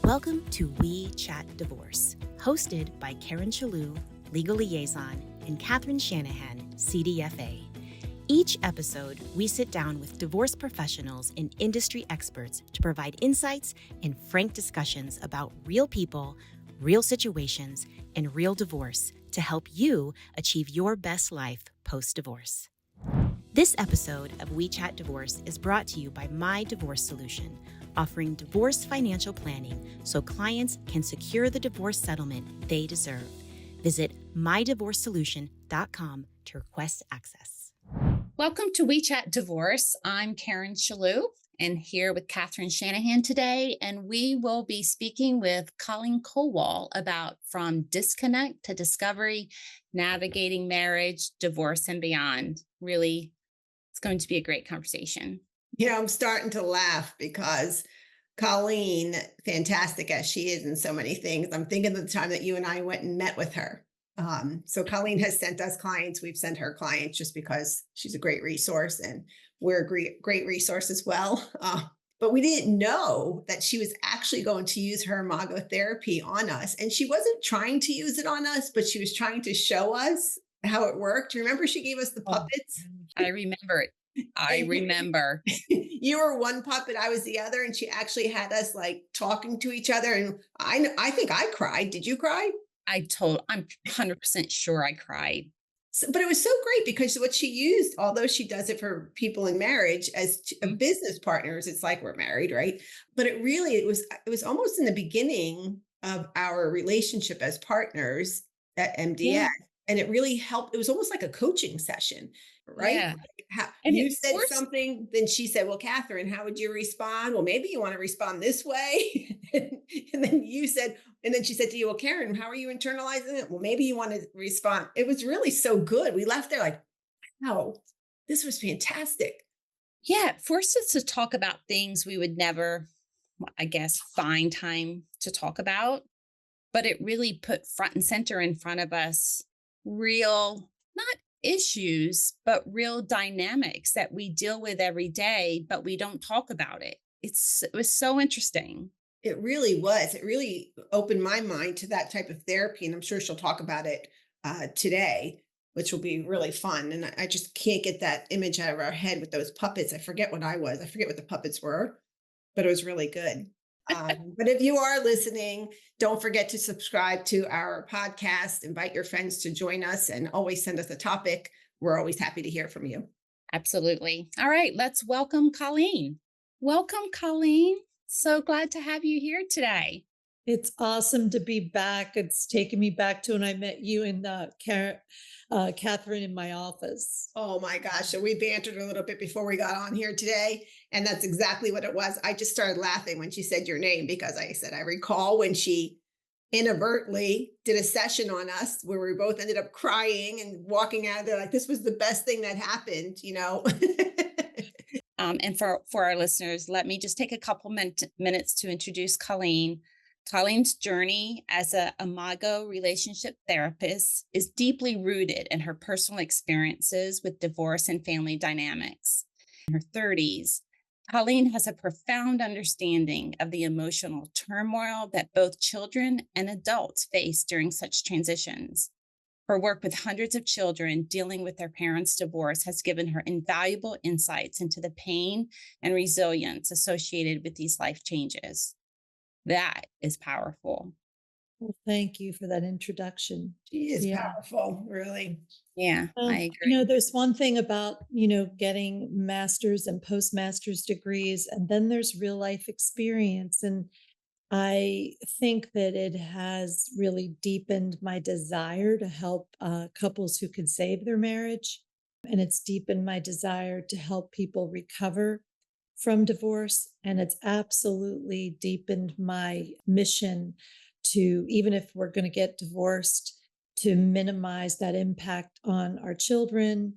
Welcome to We Chat Divorce, hosted by Karen Chellew, Legal Liaison, and Catherine Shanahan, CDFA. Each episode, we sit down with divorce professionals and industry experts to provide insights and frank discussions about real people, real situations, and real divorce to help you achieve your best life post-divorce. This episode of We Chat Divorce is brought to you by My Divorce Solution, offering divorce financial planning so clients can secure the divorce settlement they deserve. Visit mydivorcesolution.com to request access. Welcome to We Chat Divorce. I'm Karen Chellew and here with Catherine Shanahan today, and we will be speaking with Colleen Kowal about From Disconnect to Discovery, Navigating Marriage, Divorce, and Beyond. Really, it's going to be a great conversation. Yeah, I'm starting to laugh because Colleen, fantastic as she is in so many things, I'm thinking of the time that you and I went and met with her. So Colleen has sent us clients. We've sent her clients just because she's a great resource and we're a great resource as well. But we didn't know that she was actually going to use her Imago therapy on us. And she wasn't trying to use it on us, but she was trying to show us how it worked. Remember, she gave us the puppets? I remember it. I remember. You were one puppet, I was the other, and she actually had us like talking to each other. And I think I cried. Did you cry? I'm 100% sure I cried. So, but it was so great because what she used, although she does it for people in marriage as business partners, it's like we're married, right? But it was almost in the beginning of our relationship as partners at MDS. Yeah. And it really helped. It was almost like a coaching session, right? Yeah. And you said something, then she said, well, Catherine, how would you respond? Well, maybe you want to respond this way. And then you said, and then she said to you, well, Karen, how are you internalizing it? Well, maybe you want to respond. It was really so good. We left there like, wow, this was fantastic. Yeah, it forced us to talk about things we would never, I guess, find time to talk about. But it really put front and center in front of us real, not issues, but real dynamics that we deal with every day, but we don't talk about it. It was so interesting. It really was. It really opened my mind to that type of therapy. And I'm sure she'll talk about it today, which will be really fun. And I just can't get that image out of our head with those puppets. I forget what I forget what the puppets were, but it was really good. But if you are listening, don't forget to subscribe to our podcast, invite your friends to join us, and always send us a topic. We're always happy to hear from you. Absolutely. All right, let's welcome Colleen. Welcome, Colleen. So glad to have you here today. It's awesome to be back. It's taken me back to when I met you and Catherine in my office. Oh my gosh. So we bantered a little bit before we got on here today. And that's exactly what it was. I just started laughing when she said your name because I said, I recall when she inadvertently did a session on us where we both ended up crying and walking out of there like this was the best thing that happened, you know. And for our listeners, let me just take a couple minutes to introduce Colleen. Colleen's journey as a Imago relationship therapist is deeply rooted in her personal experiences with divorce and family dynamics. In her 30s, Colleen has a profound understanding of the emotional turmoil that both children and adults face during such transitions. Her work with hundreds of children dealing with their parents' divorce has given her invaluable insights into the pain and resilience associated with these life changes. That is powerful. Well, thank you for that introduction. She is powerful, really. Yeah, I agree. There's one thing about, getting master's and postmaster's degrees, and then there's real life experience. And I think that it has really deepened my desire to help couples who can save their marriage. And it's deepened my desire to help people recover from divorce. And it's absolutely deepened my mission to, even if we're going to get divorced, to minimize that impact on our children,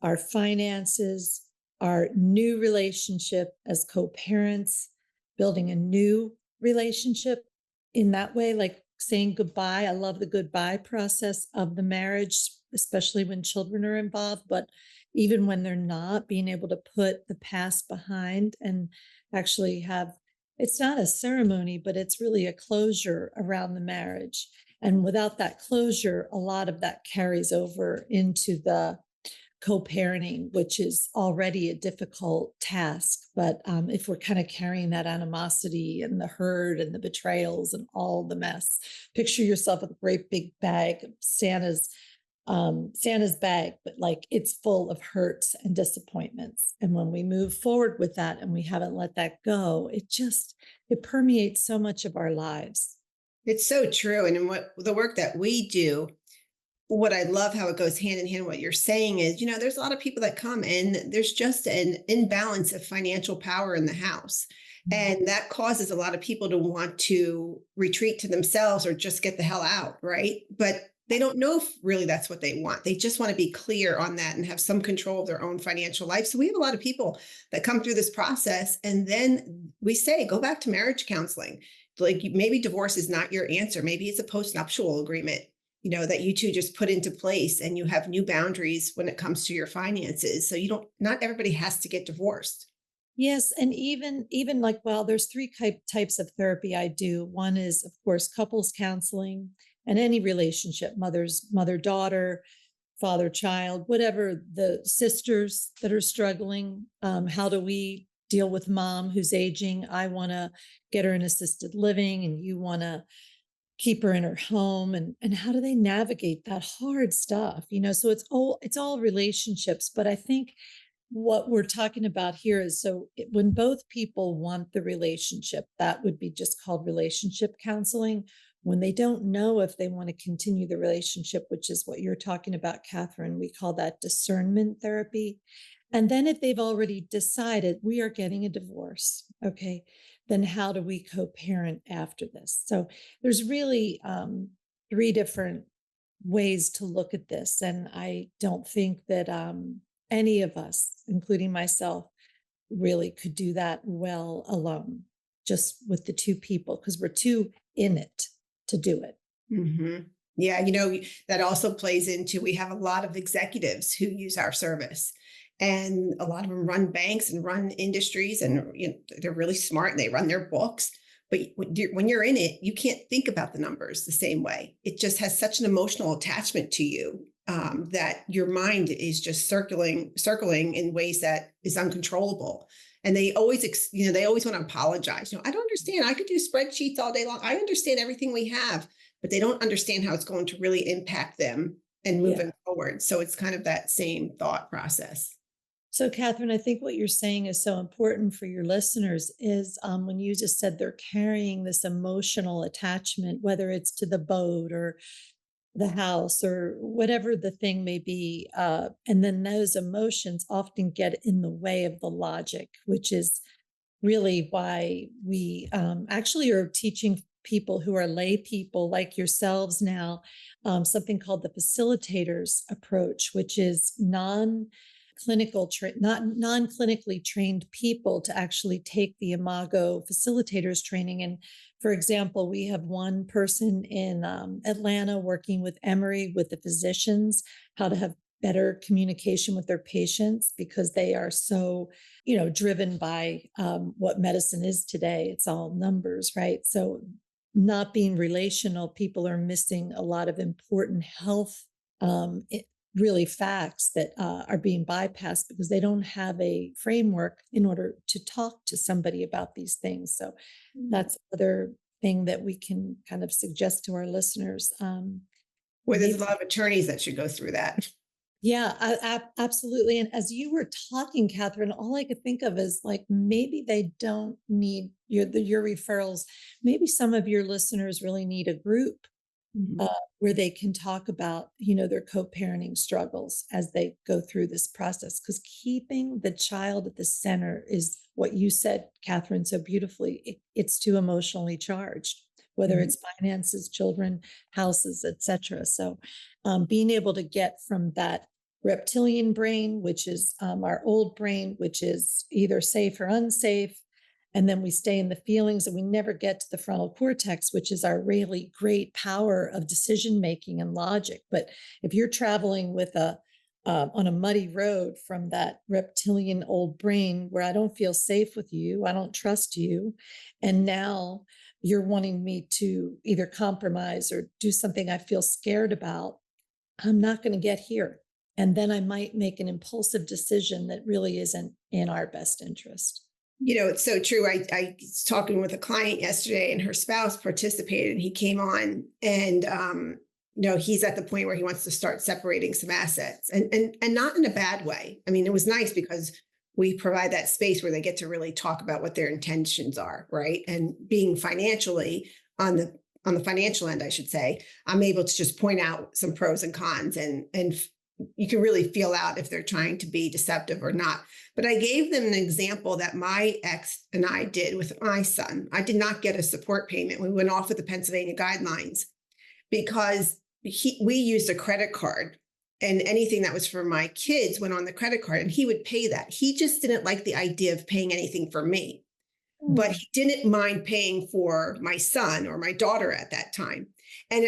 our finances, our new relationship as co-parents, building a new relationship in that way, like saying goodbye. I love the goodbye process of the marriage, especially when children are involved, but even when they're not, being able to put the past behind and actually have it's not a ceremony, but it's really a closure around the marriage. And without that closure, a lot of that carries over into the co-parenting, which is already a difficult task. But if we're kind of carrying that animosity and the hurt and the betrayals and all the mess, picture yourself with a great big bag of Santa's bag, but like it's full of hurts and disappointments. And when we move forward with that and we haven't let that go, it permeates so much of our lives. It's so true. And in what the work that we do, what I love how it goes hand in hand, what you're saying is, there's a lot of people that come and there's just an imbalance of financial power in the house. And that causes a lot of people to want to retreat to themselves or just get the hell out, right? But they don't know if really that's what they want. They just want to be clear on that and have some control of their own financial life. So we have a lot of people that come through this process and then we say, go back to marriage counseling. Like maybe divorce is not your answer. Maybe it's a postnuptial agreement, that you two just put into place and you have new boundaries when it comes to your finances. So not everybody has to get divorced. Yes, and even like, well, there's three types of therapy I do. One is, of course, couples counseling and any relationship, mother-daughter, father-child, whatever, the sisters that are struggling. How do we deal with mom who's aging? I want to get her in assisted living and you want to keep her in her home, and how do they navigate that hard stuff? So it's all relationships. But I think what we're talking about here is when both people want the relationship, that would be just called relationship counseling. When they don't know if they want to continue the relationship, which is what you're talking about, Catherine, we call that discernment therapy. And then if they've already decided we are getting a divorce, okay, then how do we co-parent after this? So there's really three different ways to look at this. And I don't think that any of us, including myself, really could do that well alone, just with the two people, because we're too in it to do it. Mm-hmm. Yeah, that also plays into, we have a lot of executives who use our service. And a lot of them run banks and run industries and they're really smart and they run their books. But when you're in it, you can't think about the numbers the same way. It just has such an emotional attachment to you that your mind is just circling in ways that is uncontrollable. And they always want to apologize. I don't understand. I could do spreadsheets all day long. I understand everything we have, but they don't understand how it's going to really impact them and moving forward. So it's kind of that same thought process. So, Catherine, I think what you're saying is so important for your listeners is when you just said they're carrying this emotional attachment, whether it's to the boat or the house or whatever the thing may be. And then those emotions often get in the way of the logic, which is really why we actually are teaching people who are lay people like yourselves now, something called the facilitators approach, which is non-clinically trained people to actually take the Imago facilitators training. And for example, we have one person in Atlanta working with Emory with the physicians, how to have better communication with their patients because they are so, driven by what medicine is today. It's all numbers, right? So not being relational, people are missing a lot of important health really facts that are being bypassed because they don't have a framework in order to talk to somebody about these things. So that's another thing that we can kind of suggest to our listeners. Well, there's a lot of attorneys that should go through that. Yeah, absolutely. And as you were talking, Catherine, all I could think of is like, maybe they don't need your referrals. Maybe some of your listeners really need a group where they can talk about, their co-parenting struggles as they go through this process. Because keeping the child at the center is what you said, Catherine, so beautifully. It's too emotionally charged, whether it's finances, children, houses, etc. So being able to get from that reptilian brain, which is our old brain, which is either safe or unsafe, and then we stay in the feelings and we never get to the frontal cortex, which is our really great power of decision making and logic. But if you're traveling with a on a muddy road from that reptilian old brain where I don't feel safe with you, I don't trust you, and now you're wanting me to either compromise or do something I feel scared about. I'm not going to get here. And then I might make an impulsive decision that really isn't in our best interest. It's so true. I was talking with a client yesterday and her spouse participated and he came on and, he's at the point where he wants to start separating some assets and not in a bad way. I mean, it was nice because we provide that space where they get to really talk about what their intentions are. Right. And being financially on the financial end, I should say, I'm able to just point out some pros and cons and you can really feel out if they're trying to be deceptive or not. But I gave them an example that my ex and I did with my son. I did not get a support payment. We went off with the Pennsylvania guidelines because we used a credit card and anything that was for my kids went on the credit card and he would pay that. He just didn't like the idea of paying anything for me, but he didn't mind paying for my son or my daughter at that time. And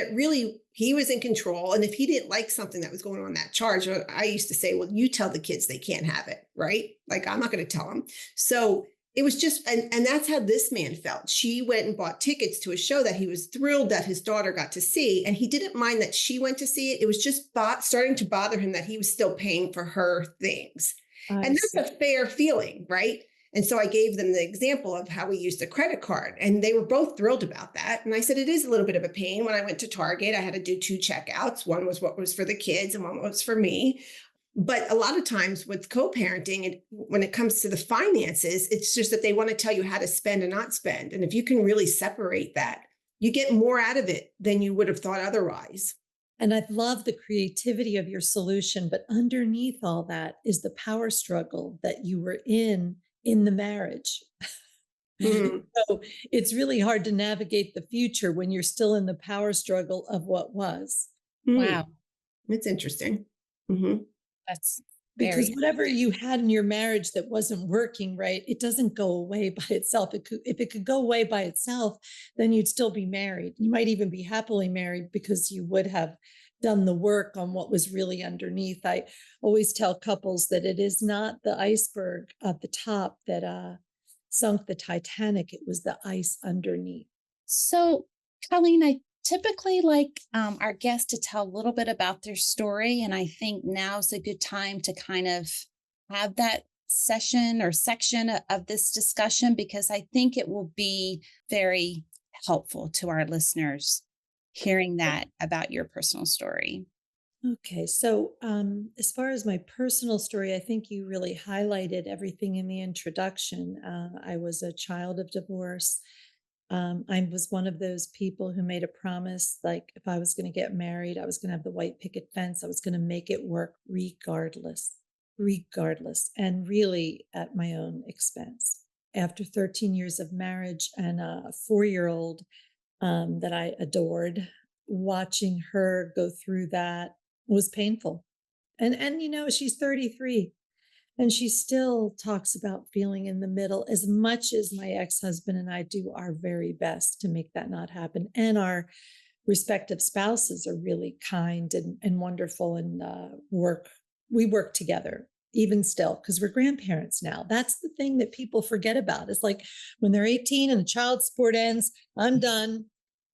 he was in control. And if he didn't like something that was going on that charge, I used to say, well, you tell the kids they can't have it, right? Like, I'm not going to tell them. So it was just, and that's how this man felt. She went and bought tickets to a show that he was thrilled that his daughter got to see. And he didn't mind that she went to see it. It was just starting to bother him that he was still paying for her things. And that's a fair feeling, right? And so I gave them the example of how we used a credit card and they were both thrilled about that. And I said, it is a little bit of a pain. When I went to Target, I had to do 2 checkouts. One was what was for the kids and one was for me. But a lot of times with co-parenting, when it comes to the finances, it's just that they want to tell you how to spend and not spend. And if you can really separate that, you get more out of it than you would have thought otherwise. And I love the creativity of your solution, but underneath all that is the power struggle that you were in the marriage. So it's really hard to navigate the future when you're still in the power struggle of what was. Wow. It's interesting. That's because whatever you had in your marriage that wasn't working right, it doesn't go away by itself. If it could go away by itself, then you'd still be married. You might even be happily married because you would have done the work on what was really underneath. I always tell couples that it is not the iceberg at the top that sunk the Titanic. It was the ice underneath. So, Colleen, I typically like our guests to tell a little bit about their story. And I think now's a good time to kind of have that session or section of this discussion, because I think it will be very helpful to our listeners hearing that about your personal story. Okay, so as far as my personal story, I think you really highlighted everything in the introduction. I was a child of divorce. I was one of those people who made a promise, like if I was going to get married, I was going to have the white picket fence. I was going to make it work regardless, and really at my own expense. After 13 years of marriage and a 4-year-old that I adored, watching her go through that was painful. And she's 33. And she still talks about feeling in the middle, as much as my ex-husband and I do our very best to make that not happen. And our respective spouses are really kind and wonderful and we work together even still, because we're grandparents now. That's the thing that people forget about. It's like when they're 18 and the child support ends, I'm done.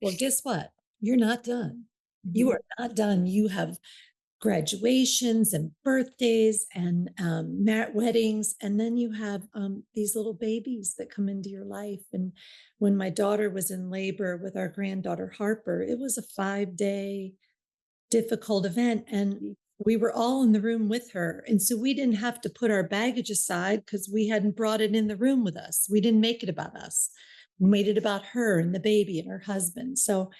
Well, guess what? You're not done. You are not done. You have graduations and birthdays and weddings. And then you have these little babies that come into your life. And when my daughter was in labor with our granddaughter, Harper, it was a 5-day difficult event. And we were all in the room with her. And so we didn't have to put our baggage aside because we hadn't brought it in the room with us. We didn't make it about us. We made it about her and the baby and her husband. So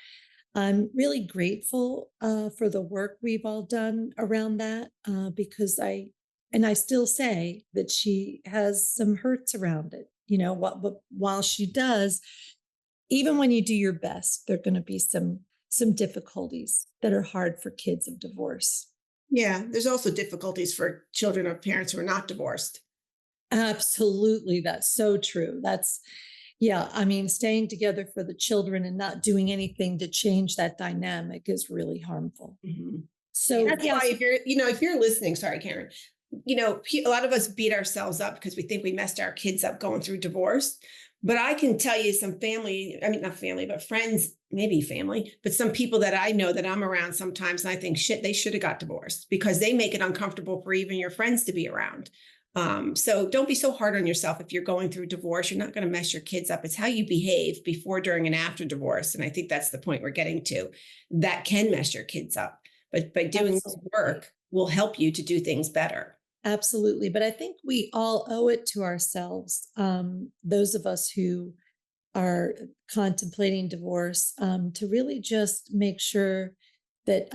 I'm really grateful for the work we've all done around that because I still say that she has some hurts around it. While she does, even when you do your best, there are going to be some difficulties that are hard for kids of divorce. Yeah, there's also difficulties for children of parents who are not divorced. Absolutely, that's so true. Yeah, I mean, staying together for the children and not doing anything to change that dynamic is really harmful. So That's why if you're listening, sorry, Karen, a lot of us beat ourselves up because we think we messed our kids up going through divorce. But I can tell you some family, I mean, not family, but friends, maybe family, but some people that I know that I'm around sometimes, and I think, shit, they should have got divorced because they make it uncomfortable for even your friends to be around. So don't be so hard on yourself if you're going through divorce. You're not going to mess your kids up. It's how you behave before, during, and after divorce. And I think that's the point we're getting to. That can mess your kids up. But by doing this work will help you to do things better. Absolutely. But I think we all owe it to ourselves, those of us who are contemplating divorce, to really just make sure that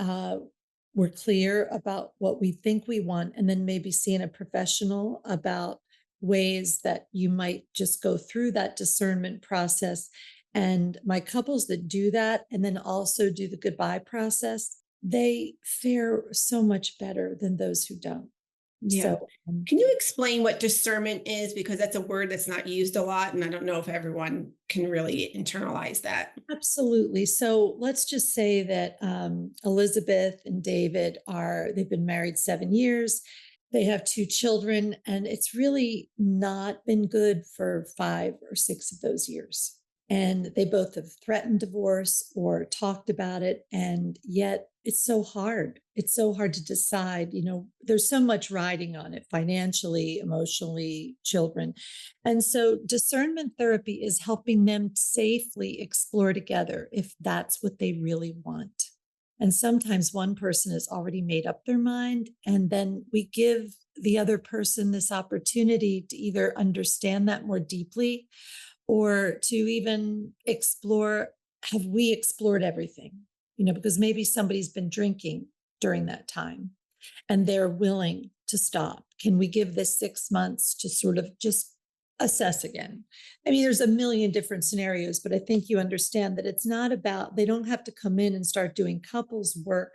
we're clear about what we think we want, and then maybe seeing a professional about ways that you might just go through that discernment process. And my couples that do that and then also do the goodbye process, they fare so much better than those who don't. Yeah. So, can you explain what discernment is? Because that's a word that's not used a lot. And I don't know if everyone can really internalize that. absolutely. So let's just say that Elizabeth and David they've been married 7 years. They have 2 children, and it's really not been good for 5 or 6 of those years. And they both have threatened divorce or talked about it. And yet it's so hard. It's so hard to decide. There's so much riding on it, financially, emotionally, children. And so discernment therapy is helping them safely explore together if that's what they really want. And sometimes one person has already made up their mind, and then we give the other person this opportunity to either understand that more deeply or to even explore, have we explored everything? Because maybe somebody's been drinking during that time and they're willing to stop. Can we give this 6 months to sort of just assess again? I mean, there's a million different scenarios, but I think you understand that it's not about, they don't have to come in and start doing couples work.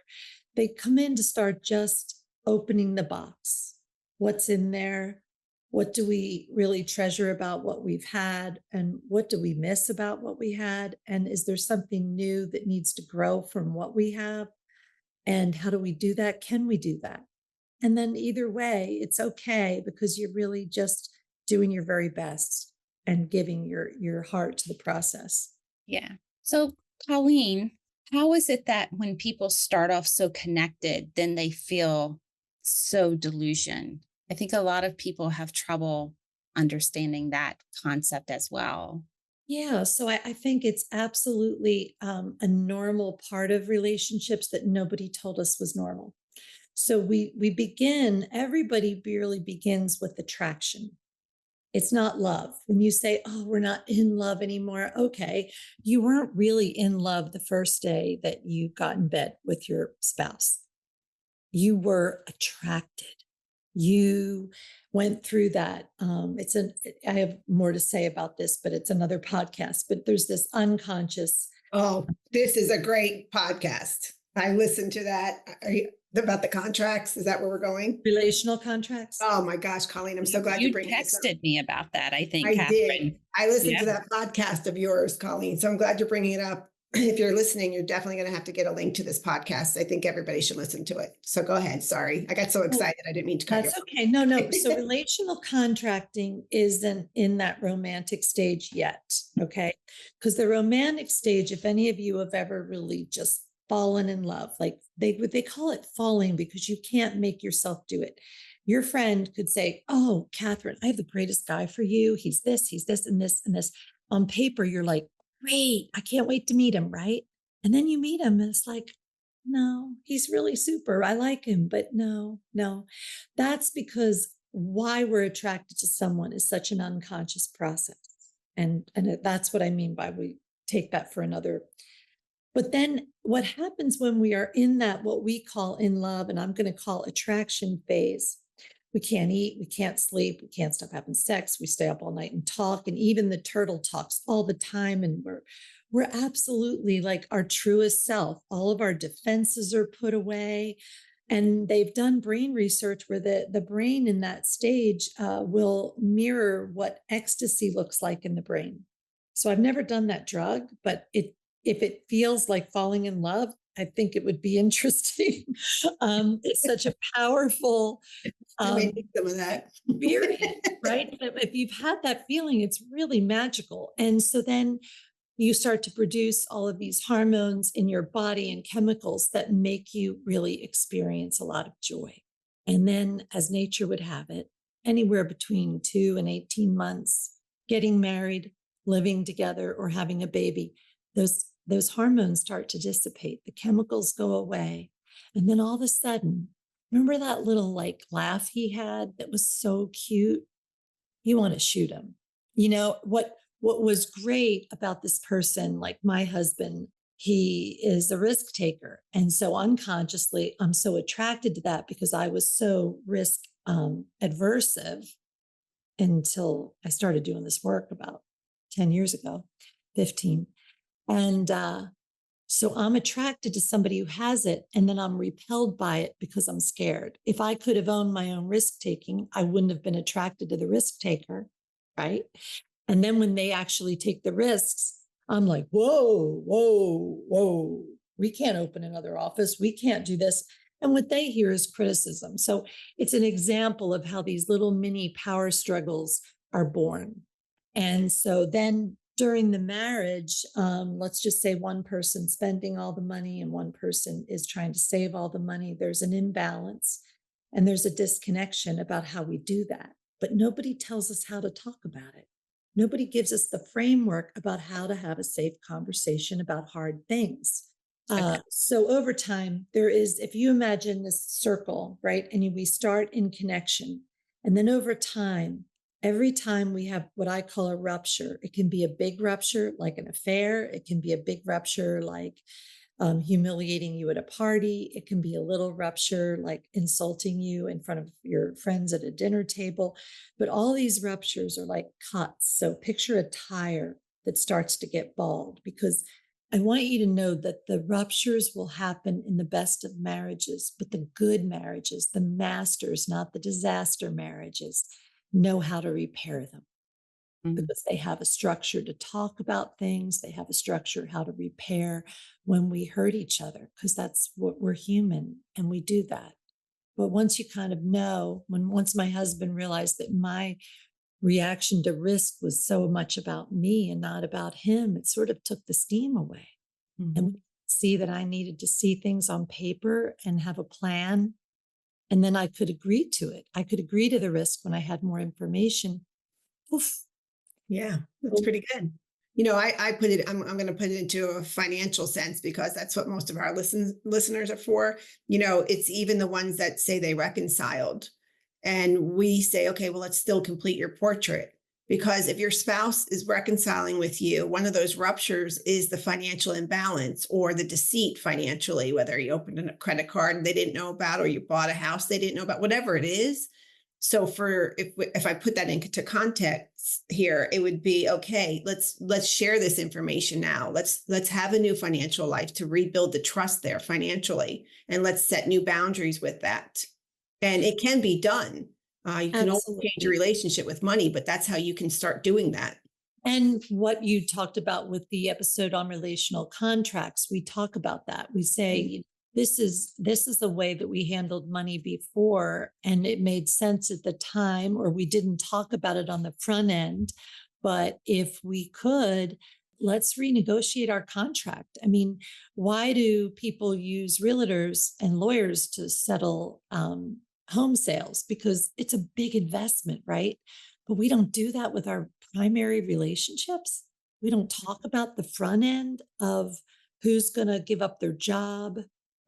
They come in to start just opening the box. What's in there? What do we really treasure about what we've had? And what do we miss about what we had? And is there something new that needs to grow from what we have? And how do we do that? Can we do that? And then either way, it's okay because you're really just doing your very best and giving your heart to the process. Yeah. So, Colleen, how is it that when people start off so connected, then they feel so delusioned? I think a lot of people have trouble understanding that concept as well. Yeah, so I think it's absolutely a normal part of relationships that nobody told us was normal. So everybody really begins with attraction. It's not love. When you say, oh, we're not in love anymore. Okay, you weren't really in love the first day that you got in bed with your spouse. You were attracted. You went through that. I have more to say about this, but it's another podcast. But there's this unconscious. Oh, this is a great podcast. I listened to that. Are you about the contracts? Is that where we're going? Relational contracts. Oh my gosh, Colleen, I'm so glad you bring this up. You texted me about that, I think, I Catherine. did. I listened to that podcast of yours, Colleen. So I'm glad you're bringing it up. If you're listening, you're definitely going to have to get a link to this podcast. I think everybody should listen to it. So go ahead. Sorry. I got so excited. I didn't mean to cut you off. That's okay. No. So relational contracting isn't in that romantic stage yet. Okay. Because the romantic stage, if any of you have ever really just fallen in love, like they call it falling because you can't make yourself do it. Your friend could say, oh, Catherine, I have the greatest guy for you. He's this, and this, and this. On paper, you're like, great, I can't wait to meet him, right? And then you meet him and it's like, no, he's really super. I like him, but no. That's because why we're attracted to someone is such an unconscious process. And that's what I mean by we take that for another. But then what happens when we are in that, what we call in love, and I'm going to call attraction phase, we can't eat, we can't sleep, we can't stop having sex, we stay up all night and talk, and even the turtle talks all the time, and we're absolutely like our truest self. All of our defenses are put away, and they've done brain research where the brain in that stage will mirror what ecstasy looks like in the brain. So I've never done that drug, but if it feels like falling in love, I think it would be interesting. It's such a powerful Maybe some of that. experience, right? If you've had that feeling, it's really magical. And so then you start to produce all of these hormones in your body and chemicals that make you really experience a lot of joy. And then, as nature would have it, anywhere between 2 and 18 months, getting married, living together, or having a baby, those hormones start to dissipate, the chemicals go away. And then all of a sudden, remember that little like laugh he had that was so cute? You want to shoot him. You know, what was great about this person, like my husband, he is a risk taker. And so unconsciously, I'm so attracted to that because I was so risk adversive until I started doing this work about 10 years ago, 15. And so I'm attracted to somebody who has it, and then I'm repelled by it because I'm scared. If I could have owned my own risk taking, I wouldn't have been attracted to the risk taker, right? And then when they actually take the risks, I'm like, whoa, whoa, whoa, we can't open another office. We can't do this. And what they hear is criticism. So it's an example of how these little mini power struggles are born. And so then during the marriage, let's just say one person's spending all the money and one person is trying to save all the money. There's an imbalance and there's a disconnection about how we do that. But nobody tells us how to talk about it. Nobody gives us the framework about how to have a safe conversation about hard things. So over time, there is, if you imagine this circle, right? And we start in connection. And then over time, every time we have what I call a rupture, it can be a big rupture, like an affair. It can be a big rupture, like humiliating you at a party. It can be a little rupture, like insulting you in front of your friends at a dinner table. But all these ruptures are like cuts. So picture a tire that starts to get bald, because I want you to know that the ruptures will happen in the best of marriages, but the good marriages, the masters, not the disaster marriages, know how to repair them. Because they have a structure to talk about things. They have a structure how to repair when we hurt each other, because that's what we're human and we do that. But once you kind of know, once my husband realized that my reaction to risk was so much about me and not about him, it sort of took the steam away. And see that I needed to see things on paper and have a plan. And then I could agree to it. I could agree to the risk when I had more information. Oof. Yeah, that's pretty good. You know, I put it, I'm going to put it into a financial sense because that's what most of our listeners are for. You know, it's even the ones that say they reconciled. And we say, okay, well, let's still complete your portrait. Because if your spouse is reconciling with you, one of those ruptures is the financial imbalance or the deceit financially, whether you opened a credit card and they didn't know about, or you bought a house they didn't know about, whatever it is. So if I put that into context here, it would be, okay, let's share this information now. Let's have a new financial life to rebuild the trust there financially, and let's set new boundaries with that. And it can be done. You can always change your relationship with money, but that's how you can start doing that. And what you talked about with the episode on relational contracts, we talk about that. We say, this is the way that we handled money before, and it made sense at the time, or we didn't talk about it on the front end. But if we could, let's renegotiate our contract. I mean, why do people use realtors and lawyers to settle home sales? Because it's a big investment, right? But we don't do that with our primary relationships. We don't talk about the front end of who's going to give up their job.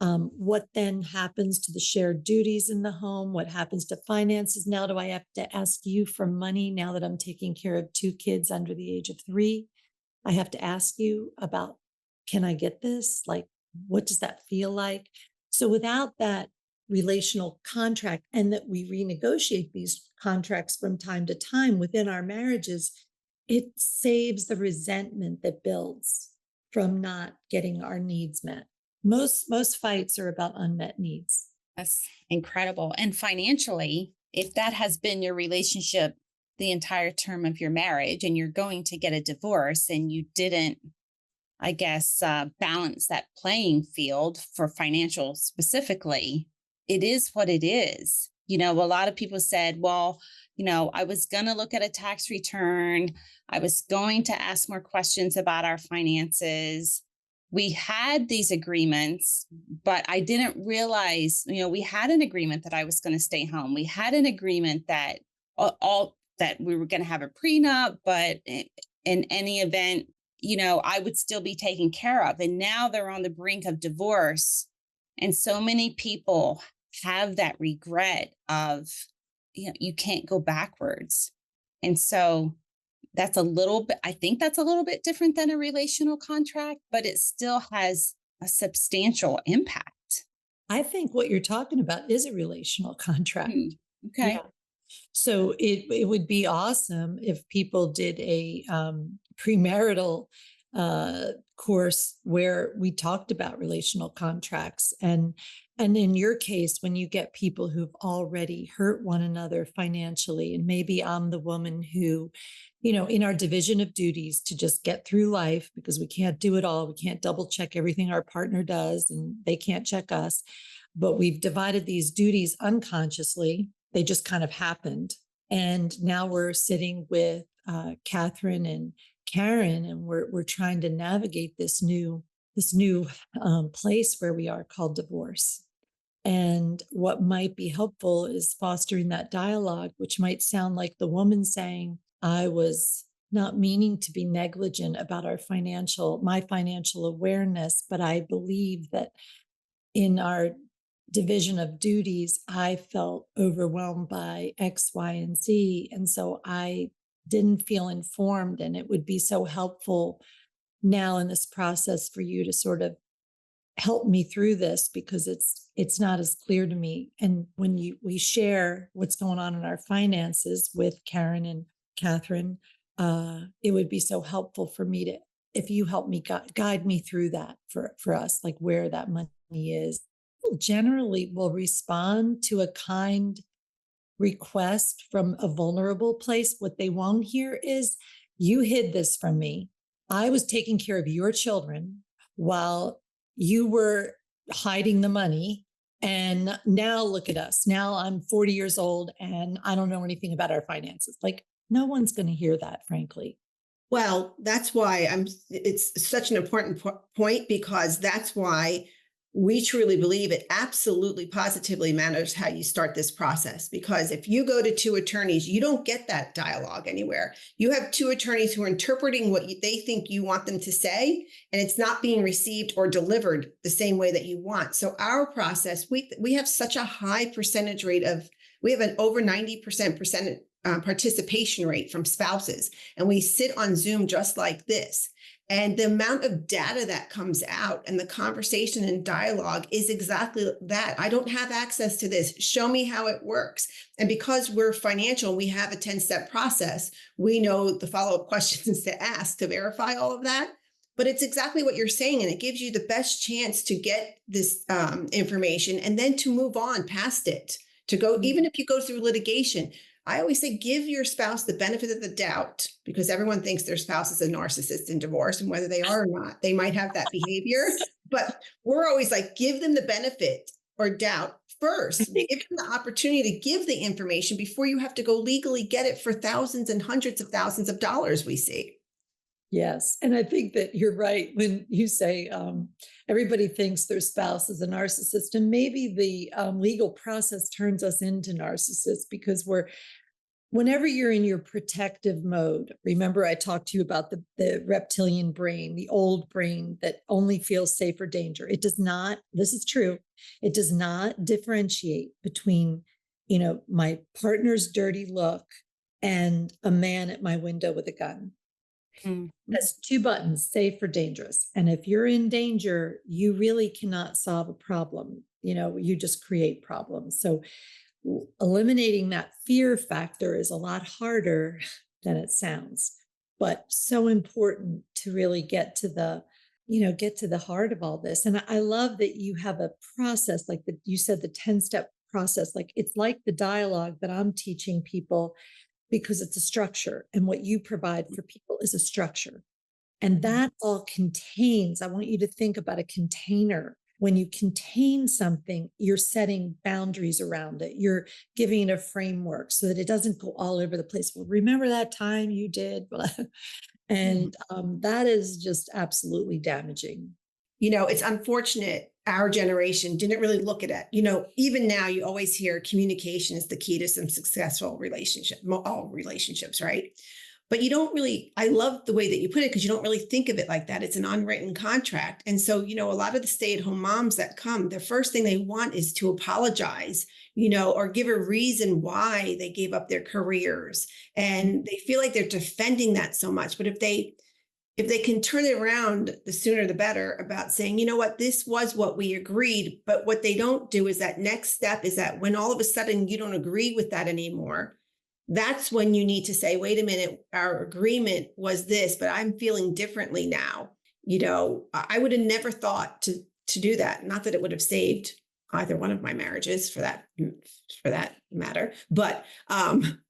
What then happens to the shared duties in the home? What happens to finances? Now, do I have to ask you for money now that I'm taking care of 2 kids under the age of 3? I have to ask you about, can I get this? Like, what does that feel like? So without that relational contract, and that we renegotiate these contracts from time to time within our marriages, it saves the resentment that builds from not getting our needs met. Most fights are about unmet needs. That's incredible. And financially, if that has been your relationship the entire term of your marriage and you're going to get a divorce and you didn't I guess, balance that playing field for financial specifically, it is what it is. A lot of people said, well, I was going to look at a tax return. I was going to ask more questions about our finances. We had these agreements, but I didn't realize, we had an agreement that I was going to stay home. We had an agreement that all that we were going to have a prenup, but in any event, I would still be taken care of. And now they're on the brink of divorce. And so many people have that regret of, you can't go backwards. And so I think that's a little bit different than a relational contract, but it still has a substantial impact. I think what you're talking about is a relational contract. Okay. Yeah. So it would be awesome if people did a premarital course where we talked about relational contracts, and in your case, when you get people who've already hurt one another financially, and maybe I'm the woman who, in our division of duties to just get through life, because we can't do it all, we can't double check everything our partner does, and they can't check us, but we've divided these duties unconsciously. They just kind of happened. And now we're sitting with Catherine and Karen, and we're trying to navigate this new place where we are, called divorce. And what might be helpful is fostering that dialogue, which might sound like the woman saying, I was not meaning to be negligent about my financial awareness, but I believe that in our division of duties, I felt overwhelmed by X, Y, and Z. And so I didn't feel informed. And it would be so helpful now in this process for you to sort of help me through this, because it's not as clear to me. And when we share what's going on in our finances with Karen and Catherine, it would be so helpful for me if you help me guide me through that for us, like where that money is. Generally will respond to a kind request from a vulnerable place. What they won't hear is, you hid this from me. I was taking care of your children while you were hiding the money. And now look at us. Now I'm 40 years old and I don't know anything about our finances. Like, no one's going to hear that, frankly. Well, that's why it's such an important point, because that's why we truly believe it absolutely positively matters how you start this process. Because if you go to two attorneys, you don't get that dialogue anywhere. You have two attorneys who are interpreting what they think you want them to say, and it's not being received or delivered the same way that you want. So our process, we have such a high percentage rate we have an over 90% participation rate from spouses, and we sit on Zoom just like this. And the amount of data that comes out and the conversation and dialogue is exactly that. I don't have access to this. Show me how it works. And because we're financial, we have a 10-step process. We know the follow-up questions to ask to verify all of that. But it's exactly what you're saying. And it gives you the best chance to get this information and then to move on past it, to go, even if you go through litigation. I always say, give your spouse the benefit of the doubt, because everyone thinks their spouse is a narcissist in divorce, and whether they are or not, they might have that behavior. But we're always like, give them the benefit or doubt first. Give them the opportunity to give the information before you have to go legally get it for thousands and hundreds of thousands of dollars, we see. Yes. And I think that you're right when you say everybody thinks their spouse is a narcissist, and maybe the legal process turns us into narcissists, because whenever you're in your protective mode, remember I talked to you about the reptilian brain, the old brain that only feels safe or danger. It does not, this is true, it does not differentiate between, my partner's dirty look and a man at my window with a gun. That's two buttons, safe or dangerous. And if you're in danger, you really cannot solve a problem. You just create problems. So eliminating that fear factor is a lot harder than it sounds, but so important to really get to the heart of all this. And I love that you have a process, like you said, the 10-step process. Like, it's like the dialogue that I'm teaching people, because it's a structure, and what you provide for people is a structure. And that all contains, I want you to think about a container. When you contain something, you're setting boundaries around it. You're giving it a framework so that it doesn't go all over the place. Well, remember that time you did? And that is just absolutely damaging. It's unfortunate our generation didn't really look at it. Even now you always hear communication is the key to some successful relationship, all relationships, right? But you don't really, I love the way that you put it because you don't really think of it like that. It's an unwritten contract. And so, a lot of the stay-at-home moms that come, the first thing they want is to apologize, or give a reason why they gave up their careers. And they feel like they're defending that so much. But if they can turn it around, the sooner the better, about saying, what, this was what we agreed. But what they don't do is that next step is that when all of a sudden you don't agree with that anymore, that's when you need to say, wait a minute, our agreement was this, but I'm feeling differently now. I would have never thought to do that. Not that it would have saved either one of my marriages for that matter, but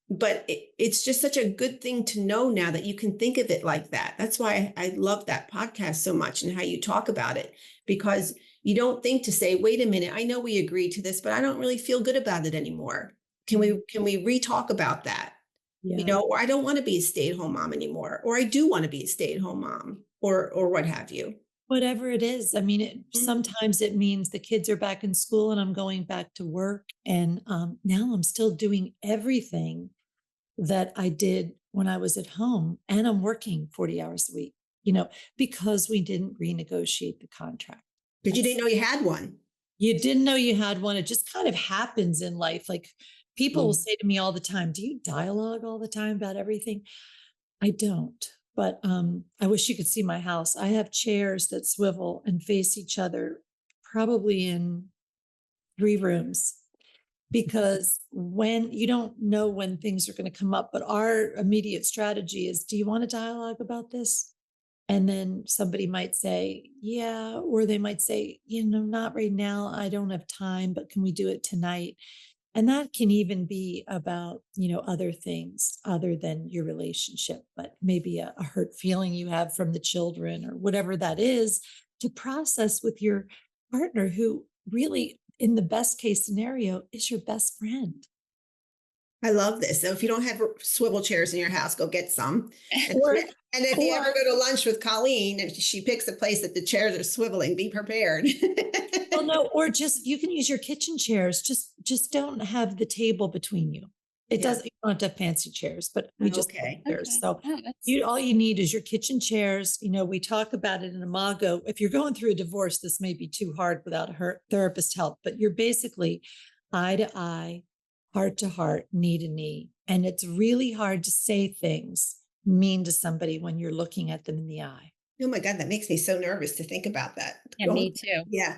it's just such a good thing to know now that you can think of it like that. That's why I love that podcast so much and how you talk about it, because you don't think to say, wait a minute, I know we agreed to this, but I don't really feel good about it anymore. Can we re-talk about that? Yeah. Or I don't want to be a stay-at-home mom anymore, or I do want to be a stay-at-home mom, or what have you. Whatever it is. I mean, sometimes it means the kids are back in school and I'm going back to work. And now I'm still doing everything that I did when I was at home, and I'm working 40 hours a week, because we didn't renegotiate the contract. Because you didn't know you had one. You didn't know you had one. It just kind of happens in life. Like people will say to me all the time, do you dialogue all the time about everything? I don't, but I wish you could see my house. I have chairs that swivel and face each other, probably in 3 rooms, because when you don't know when things are going to come up, but our immediate strategy is, do you want to dialogue about this? And then somebody might say, yeah, or they might say, not right now. I don't have time, but can we do it tonight? And that can even be about, other things other than your relationship, but maybe a hurt feeling you have from the children or whatever that is, to process with your partner, who really, in the best case scenario, is your best friend. I love this. So if you don't have swivel chairs in your house, go get some. And if you ever go to lunch with Colleen, if she picks a place that the chairs are swiveling, be prepared. Well, no, or just, you can use your kitchen chairs. Just don't have the table between you. It doesn't, you don't have to have fancy chairs, but we just have chairs. So all you need is your kitchen chairs. We talk about it in Imago. If you're going through a divorce, this may be too hard without her therapist help, but you're basically eye to eye, heart to heart, knee to knee. And it's really hard to say things mean to somebody when you're looking at them in the eye. Oh my God, that makes me so nervous to think about that. Yeah, me too. Yeah.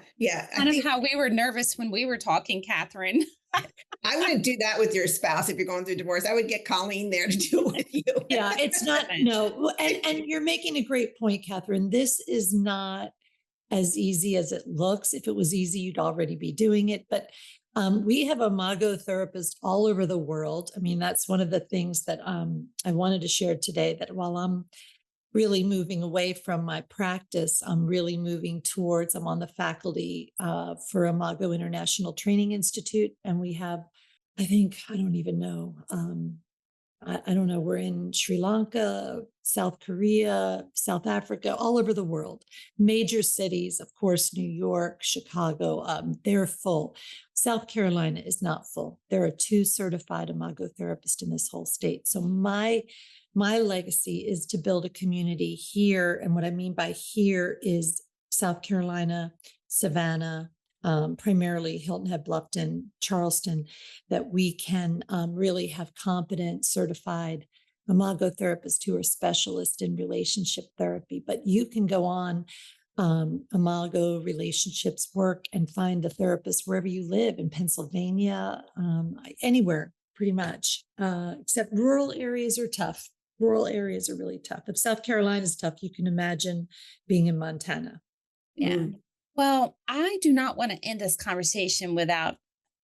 Kind of how we were nervous when we were talking, Catherine. I wouldn't do that with your spouse if you're going through divorce. I would get Colleen there to do it with you. Yeah, it's not, no. And you're making a great point, Catherine. This is not as easy as it looks. If it was easy, you'd already be doing it. But we have Imago therapists all over the world. I mean, that's one of the things that I wanted to share today, that while I'm really moving away from my practice, I'm really moving towards, I'm on the faculty for Imago International Training Institute. And we have, I don't even know. I don't know. We're in Sri Lanka, South Korea, South Africa, all over the world. Major cities, of course, New York, Chicago, they're full. South Carolina is not full. There are 2 certified Imago therapists in this whole state. So my legacy is to build a community here. And what I mean by here is South Carolina, Savannah, primarily Hilton Head, Bluffton, Charleston, that we can really have competent, certified Imago therapists who are specialists in relationship therapy. But you can go on Imago relationships work and find a therapist wherever you live, in Pennsylvania, anywhere pretty much, except rural areas are tough. Rural areas are really tough. If South Carolina is tough, you can imagine being in Montana. Yeah. Well, I do not want to end this conversation without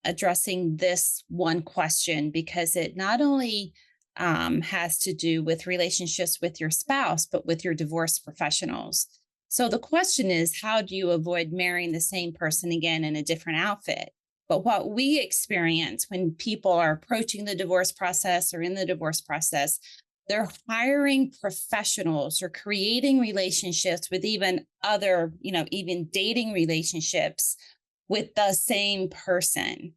addressing this one question, because it not only has to do with relationships with your spouse, but with your divorce professionals. So the question is, how do you avoid marrying the same person again in a different outfit? But what we experience when people are approaching the divorce process or in the divorce process, they're hiring professionals or creating relationships with even other, even dating relationships with the same person.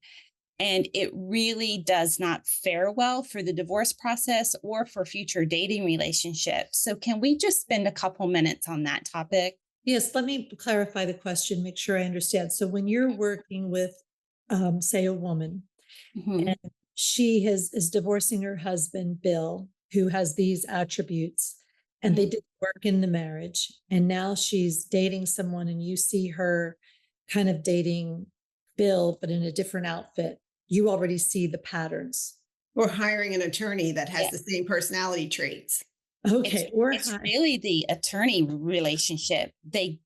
And it really does not fare well for the divorce process or for future dating relationships. So can we just spend a couple minutes on that topic? Yes, let me clarify the question, make sure I understand. So when you're working with, say, a woman, Mhm. and she is divorcing her husband, Bill, who has these attributes, and they Mhm. did work in the marriage, and now she's dating someone, and you see her kind of dating Bill, but in a different outfit. You already see the patterns. Or hiring an attorney that has Yeah. the same personality traits. Okay, or It's hi. really the attorney relationship. They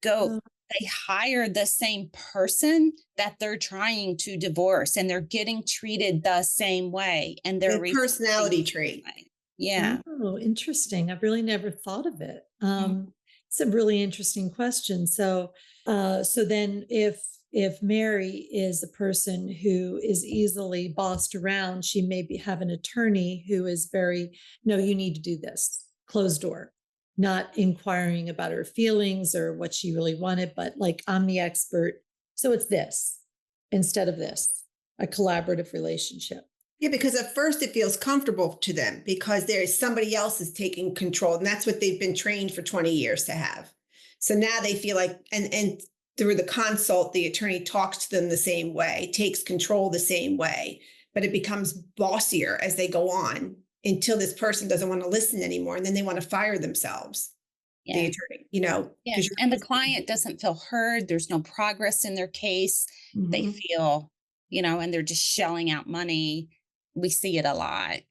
hire the same person that they're trying to divorce, and they're getting treated the same way, and they're The receiving personality the same trait. way. Yeah. Oh, interesting. I've really never thought of it. Mhm. It's a really interesting question. So then if Mary is a person who is easily bossed around, she may have an attorney who is very, no, you need to do this, closed door, not inquiring about her feelings or what she really wanted, but like, I'm the expert. So it's this instead of this, a collaborative relationship. Yeah, because at first it feels comfortable to them because there is somebody else is taking control, and that's what they've been trained for 20 years to have. So now they feel like, and through the consult, the attorney talks to them the same way, takes control the same way, but it becomes bossier as they go on until this person doesn't want to listen anymore, and then they want to fire themselves, the Yeah. attorney, Yeah. because And the client doesn't feel heard. There's no progress in their case. They Mhm. feel, and they're just shelling out money. We see it a lot.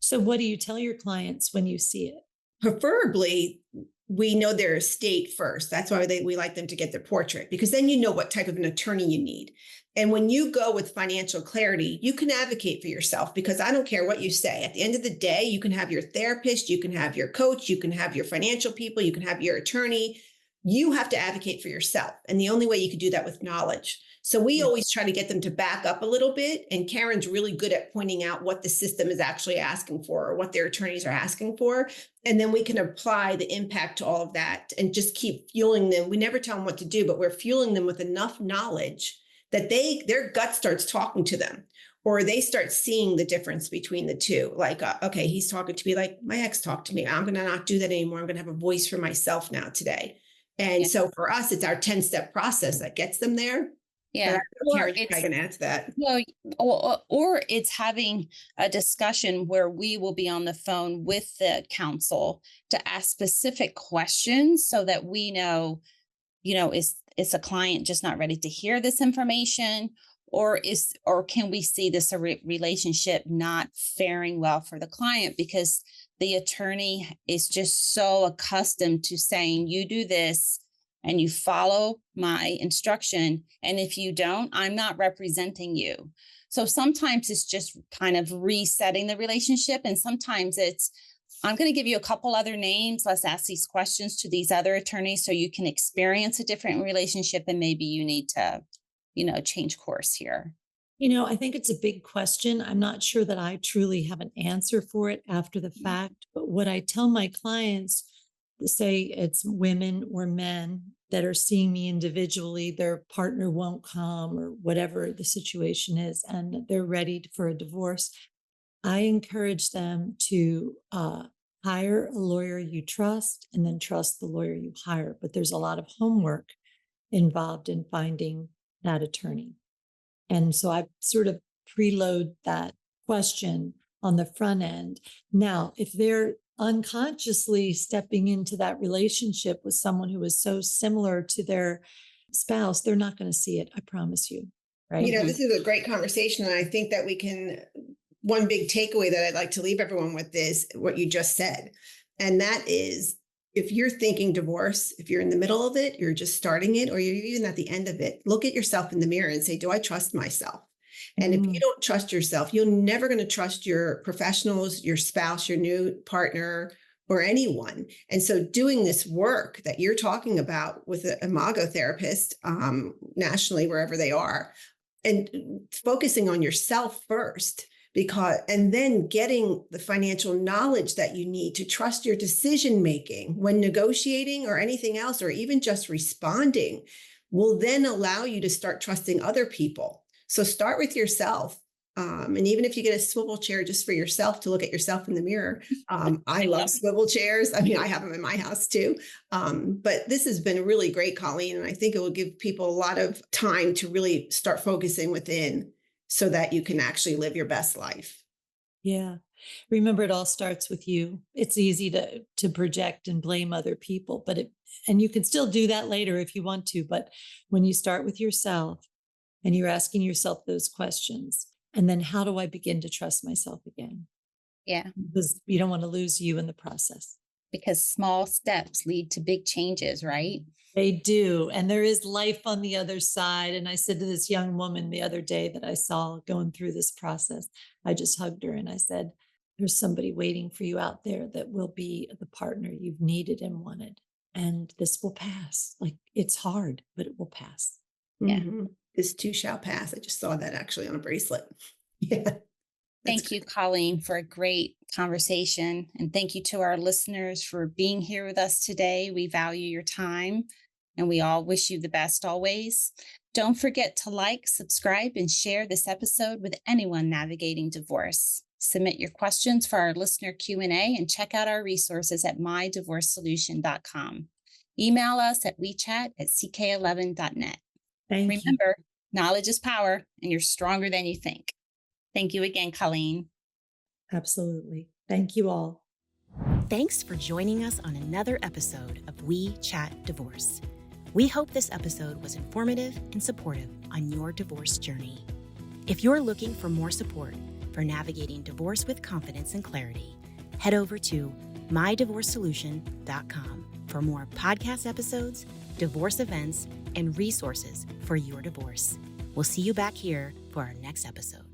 So what do you tell your clients when you see it? preferably we know their estate first. That's why we like them to get their portrait, because then you know what type of an attorney you need. And when you go with financial clarity, you can advocate for yourself, because I don't care what you say. At the end of the day, you can have your therapist, you can have your coach, you can have your financial people, you can have your attorney. You have to advocate for yourself. And the only way you can do that with knowledge. So we always try to get them to back up a little bit. And Karen's really good at pointing out what the system is actually asking for or what their attorneys are asking for. And then we can apply the impact to all of that and just keep fueling them. We never tell them what to do, but we're fueling them with enough knowledge that their gut starts talking to them, or they start seeing the difference between the two. Like, okay, he's talking to me like my ex talked to me. I'm going to not do that anymore. I'm going to have a voice for myself now today. And Yeah. so for us, it's our 10-step process that gets them there. Yeah. Or Karen's probably going to add to that. well, or it's having a discussion where we will be on the phone with the counsel to ask specific questions so that we know, is a client just not ready to hear this information, or can we see this relationship not faring well for the client because the attorney is just so accustomed to saying, you do this and you follow my instruction, and if you don't, I'm not representing you. So sometimes it's just kind of resetting the relationship, and sometimes it's, I'm going to give you a couple other names. Let's ask these questions to these other attorneys so you can experience a different relationship, and maybe you need to, change course here. I think it's a big question. I'm not sure that I truly have an answer for it after the fact, but what I tell my clients, say it's women or men that are seeing me individually, their partner won't come or whatever the situation is, and they're ready for a divorce. I encourage them to hire a lawyer you trust and then trust the lawyer you hire. But there's a lot of homework involved in finding that attorney. And so I sort of preload that question on the front end. Now, if they're unconsciously stepping into that relationship with someone who is so similar to their spouse, they're not going to see it. I promise you. Right. This is a great conversation. And I think that one big takeaway that I'd like to leave everyone with is what you just said. And that is, if you're thinking divorce, if you're in the middle of it, you're just starting it, or you're even at the end of it, look at yourself in the mirror and say, do I trust myself? And if you Mm. don't trust yourself, you're never going to trust your professionals, your spouse, your new partner, or anyone. And so doing this work that you're talking about with an Imago therapist nationally, wherever they are, and focusing on yourself first, and then getting the financial knowledge that you need to trust your decision making when negotiating or anything else, or even just responding, will then allow you to start trusting other people. So start with yourself. And even if you get a swivel chair just for yourself to look at yourself in the mirror, I love swivel chairs. I mean, I have them in my house too. But this has been really great, Colleen. And I think it will give people a lot of time to really start focusing within so that you can actually live your best life. Yeah. Remember, it all starts with you. It's easy to project and blame other people, and you can still do that later if you want to. But when you start with yourself and you're asking yourself those questions, and then how do I begin to trust myself again? Yeah. Because you don't want to lose you in the process. Because small steps lead to big changes, right? They do. And there is life on the other side. And I said to this young woman the other day that I saw going through this process, I just hugged her and I said, there's somebody waiting for you out there that will be the partner you've needed and wanted. And this will pass. Like, it's hard, but it will pass. Yeah. Mm-hmm. This too shall pass. I just saw that actually on a bracelet. Yeah. Thank you, Colleen, for a great conversation. And thank you to our listeners for being here with us today. We value your time and we all wish you the best always. Don't forget to like, subscribe, and share this episode with anyone navigating divorce. Submit your questions for our listener Q&A and check out our resources at mydivorcesolution.com. Email us at wechat@ck11.net. Remember, knowledge is power and you're stronger than you think. Thank you again, Colleen. Absolutely. Thank you all. Thanks for joining us on another episode of We Chat Divorce. We hope this episode was informative and supportive on your divorce journey. If you're looking for more support for navigating divorce with confidence and clarity, head over to mydivorcesolution.com for more podcast episodes, divorce events, and resources for your divorce. We'll see you back here for our next episode.